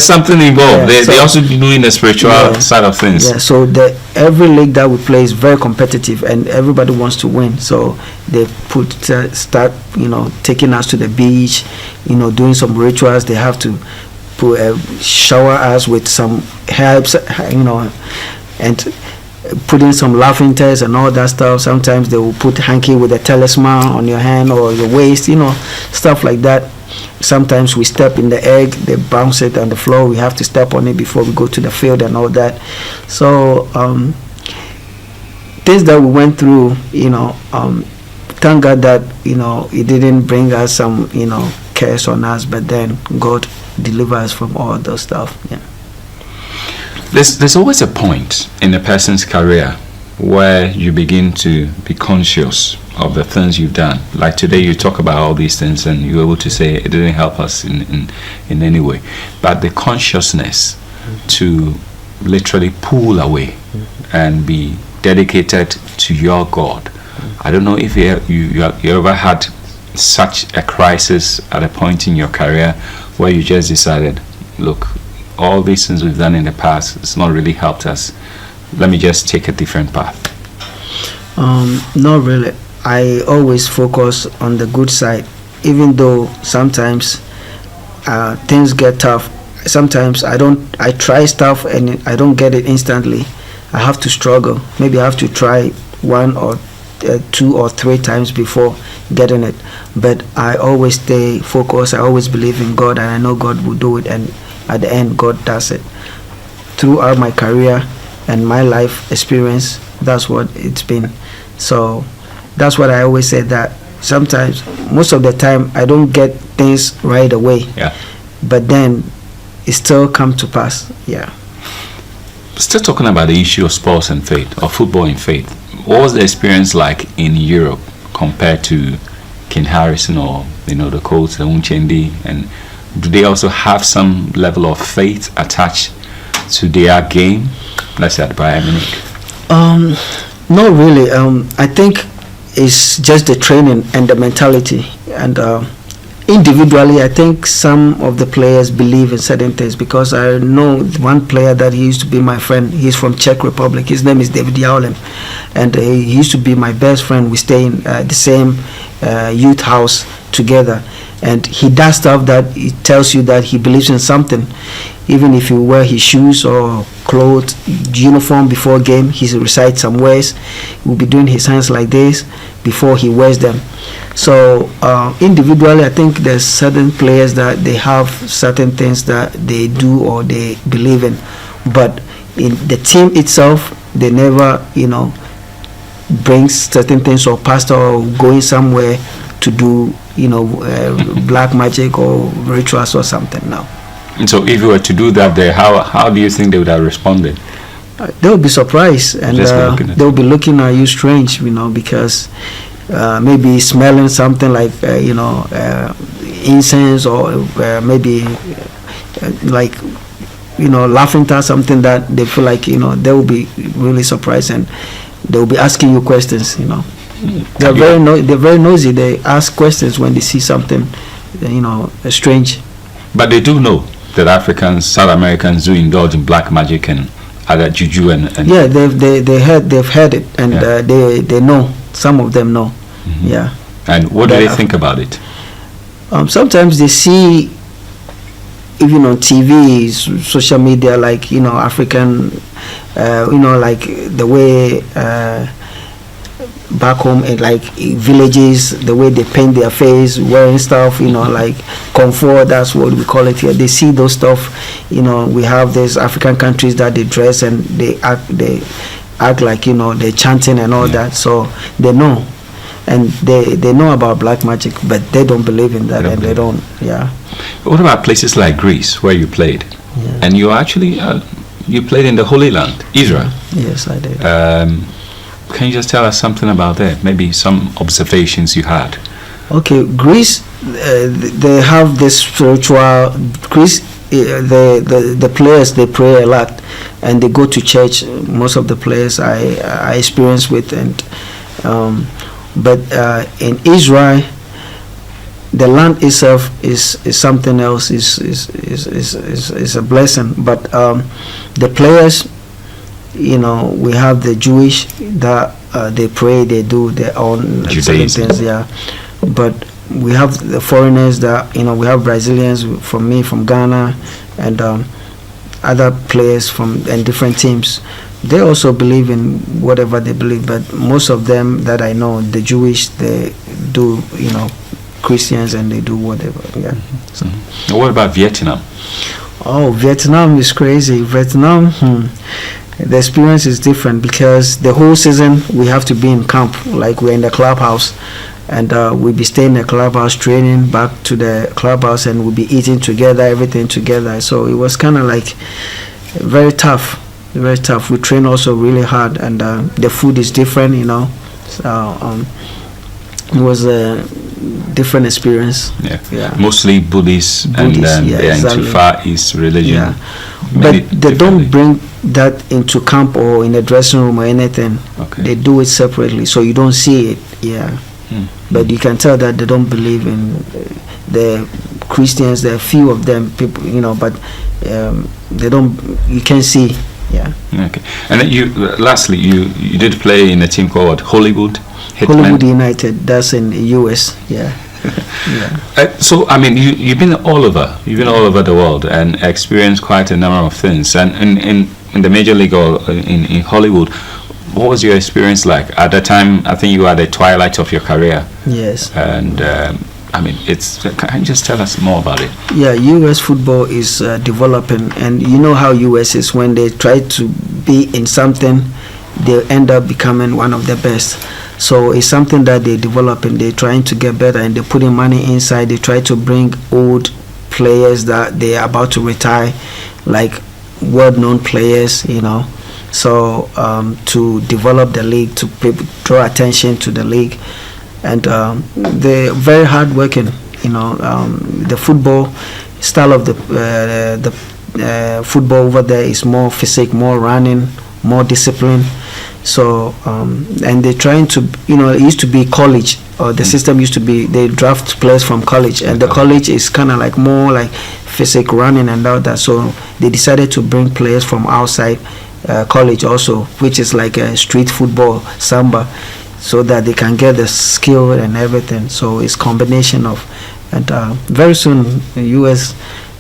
S1: something involved. They also do doing the spiritual side of things.
S2: Yeah. So every league that we play is very competitive, and everybody wants to win. So they start taking us to the beach, doing some rituals. They have to shower us with some herbs, and putting some laughing tests and all that stuff. Sometimes they will put hanky with a talisman on your hand or your waist, stuff like that. Sometimes we step in the egg, they bounce it on the floor. We have to step on it before we go to the field and all that. So things that we went through, thank God that it didn't bring us some curse on us, but then God delivered us from all those stuff. Yeah.
S1: There's always a point in a person's career where you begin to be conscious of the things you've done. Like today you talk about all these things and you're able to say it didn't help us in any way. But the consciousness to literally pull away and be dedicated to your God. I don't know if you ever had such a crisis at a point in your career where you just decided, look, all these things we've done in the past, it's not really helped us. Let me just take a different path.
S2: Not really. I always focus on the good side, even though sometimes things get tough. Sometimes I try stuff and I don't get it instantly. I have to struggle. Maybe I have to try 1 or 2 or 3 times before getting it. But I always stay focused. I always believe in God, and I know God will do it. And at the end, God does it. Throughout my career and my life experience, that's what it's been. So that's what I always say, that sometimes, most of the time, I don't get things right away.
S1: Yeah.
S2: But then it still comes to pass. Yeah.
S1: Still talking about the issue of sports and faith, or football and faith. What was the experience like in Europe compared to King Harrison or the Colts, the Munchendi, and do they also have some level of faith attached to their game? Let's say at Bayern Munich.
S2: Not really. I think it's just the training and the mentality. And individually, I think some of the players believe in certain things, because I know one player that he used to be my friend. He's from Czech Republic. His name is David Yaulem, and he used to be my best friend. We stay in the same youth house together, and he does stuff that it tells you that he believes in something. Even if you wear his shoes or clothes, uniform before game, he recites some words. He will be doing his hands like this before he wears them. So individually, I think there's certain players that they have certain things that they do or they believe in, but in the team itself, they never, bring certain things, or pastor or going somewhere to do, black magic or rituals or something. Now.
S1: And so, if you were to do that there, how do you think they would have responded?
S2: They would be surprised, and they would be looking at you strange, because maybe smelling something like incense, or maybe like laughing at something that they feel like, they will be really surprised, and they will be asking you questions, They're very nosy. They ask questions when they see something, strange.
S1: But they do know that Africans, South Americans do indulge in black magic and other juju and
S2: yeah, they've heard it, and they know. Some of them know.
S1: Mm-hmm.
S2: Yeah.
S1: And what do they think about it?
S2: Sometimes they see, even on TV, social media, like African, like the way back home in like villages, the way they paint their face, wearing stuff, like comfort. That's what we call it here. They see those stuff. We have these African countries that they dress and they act like they're chanting and all that. So they know. And they know about black magic, but they don't believe in that, they don't. Yeah.
S1: What about places like Greece, where you played?
S2: Yeah.
S1: And you actually you played in the Holy Land, Israel.
S2: Yes, I did.
S1: Can you just tell us something about that? Maybe some observations you had.
S2: Okay, Greece, they have this spiritual. Greece, the players, they pray a lot, and they go to church. Most of the players I experience with, and. But in Israel, the land itself is something else. Is a blessing. But the players, we have the Jewish that they pray, they do their own
S1: Judaism.
S2: Things. Yeah. But we have the foreigners that we have Brazilians from Ghana, and other players from different teams. They also believe in whatever they believe, but most of them that I know, the Jewish, they do, Christians, and they do whatever. Yeah.
S1: Mm-hmm. So. What about Vietnam?
S2: Oh, Vietnam is crazy. Vietnam, the experience is different because the whole season we have to be in camp, like we're in the clubhouse, and we'll be staying in the clubhouse, training back to the clubhouse, and we'll be eating together, everything together. So it was kind of like very tough. Very tough. We train also really hard, and the food is different, So it was a different experience.
S1: Yeah. Mostly Buddhists, and they're into Far East religion.
S2: Yeah. But they don't bring that into camp or in the dressing room or anything.
S1: Okay.
S2: They do it separately, so you don't see it. Yeah. But you can tell that they don't believe in the Christians. There are few of them, people, but they don't. You can see. Yeah.
S1: Okay. And then lastly, you did play in a team called Hollywood Hitmen.
S2: Hollywood United. That's in the U.S. Yeah. Yeah.
S1: So I mean, you've been all over. You've been all over the world and experienced quite a number of things. And in the major league or in Hollywood, what was your experience like at that time? I think you were at the twilight of your career.
S2: Yes.
S1: And I mean, can you just tell us more about it?
S2: Yeah, U.S. football is developing, and you know how U.S. is. When they try to be in something, they end up becoming one of the best. So it's something that they develop, and they're trying to get better, and they're putting money inside. They try to bring old players that they are about to retire, like world-known players, So to develop the league, to draw attention to the league. And they're very hard working. The football style of the football over there is more physical, more running, more discipline. So and they're trying to, it used to be college, or the system used to be they draft players from college, and the college is kind of like more like physical running and all that. So they decided to bring players from outside college also, which is like a street football, samba, so that they can get the skill and everything. So it's combination of, and very soon the U.S.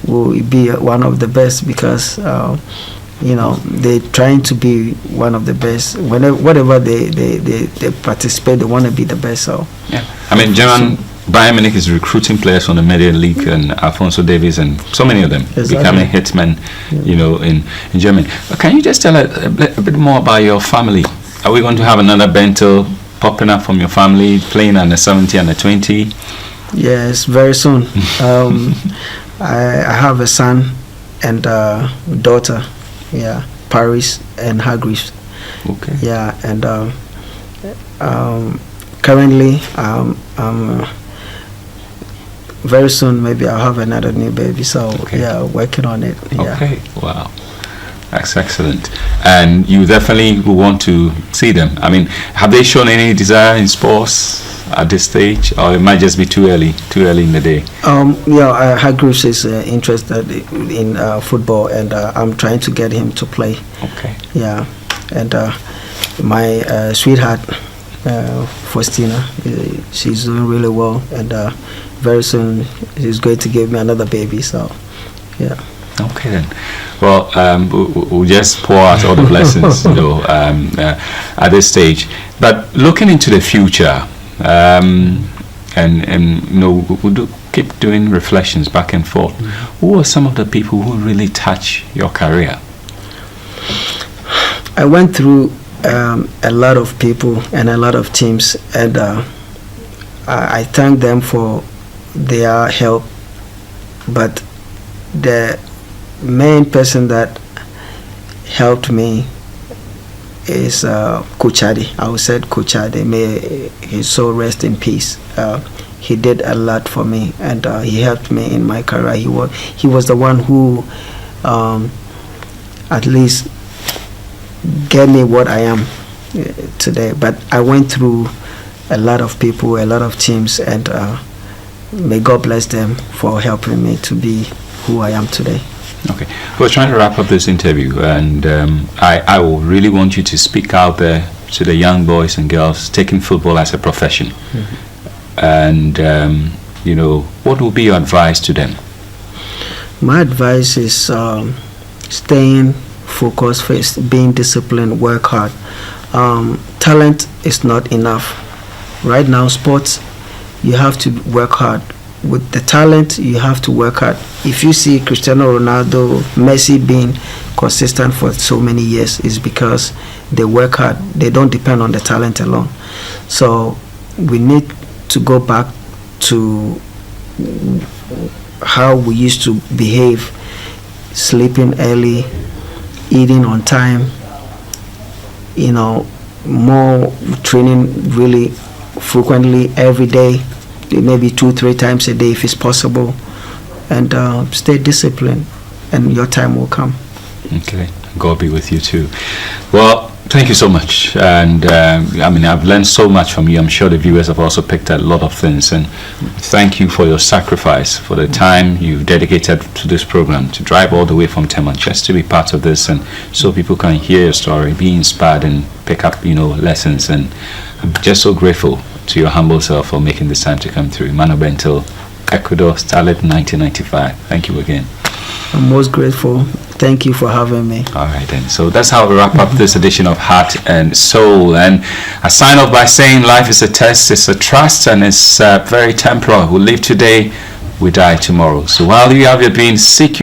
S2: will be one of the best because they're trying to be one of the best. Whatever they participate, they want to be the best. So
S1: yeah, I mean, Bayern Munich is recruiting players from the Media League, and Alphonso Davies and so many of them becoming hitmen, in Germany. Can you just tell a bit more about your family? Are we going to have another bento popping up from your family, playing under 70 and 20?
S2: Yes, very soon. I have a son and a daughter. Yeah, Paris and Hargreaves.
S1: Okay.
S2: Yeah, and currently very soon maybe I'll have another new baby. So yeah, working on it. Yeah.
S1: Okay, wow. That's excellent. And you definitely will want to see them. I mean, have they shown any desire in sports at this stage, or it might just be too early in the day?
S2: Yeah, Hargreaves is interested in football, and I'm trying to get him to play.
S1: Okay.
S2: Yeah, and my sweetheart, Faustina, she's doing really well, and very soon she's going to give me another baby. So, yeah.
S1: Okay then. Well, we'll just pour out all the blessings, at this stage. But looking into the future, and we'll keep doing reflections back and forth. Who are some of the people who really touch your career?
S2: I went through a lot of people and a lot of teams, and I thank them for their help. But the main person that helped me is Coach Adi. I would say Coach Adi, may his soul rest in peace. He did a lot for me, and he helped me in my career. He was the one who at least gave me what I am today. But I went through a lot of people, a lot of teams, and may God bless them for helping me to be who I am today.
S1: Okay, we're trying to wrap up this interview, and I will really want you to speak out there to the young boys and girls taking football as a profession. And what will be your advice to them?
S2: My advice is staying focused first, being disciplined, work hard. Talent is not enough. Right now, sports, you have to work hard. With the talent, you have to work hard. If you see Cristiano Ronaldo, Messi being consistent for so many years, is because they work hard. They don't depend on the talent alone. So we need to go back to how we used to behave, sleeping early, eating on time, more training really frequently every day, maybe 2-3 times a day if it's possible, and stay disciplined, and your time will come.
S1: Okay, God be with you too. Well, thank you so much, and I've learned so much from you. I'm sure the viewers have also picked up a lot of things, and thank you for your sacrifice, for the time you've dedicated to this program, to drive all the way from Teman just to be part of this, and so people can hear your story, be inspired, and pick up lessons. And I'm just so grateful to your humble self for making this time to come through. Emmanuel Bentil, Ecuador, Starlet 1995. Thank you again.
S2: I'm most grateful. Thank you for having me.
S1: All right then. So that's how we wrap up this edition of Heart and Soul. And I sign off by saying life is a test, it's a trust, and it's very temporal. We live today, we die tomorrow. So while you have your dreams, seek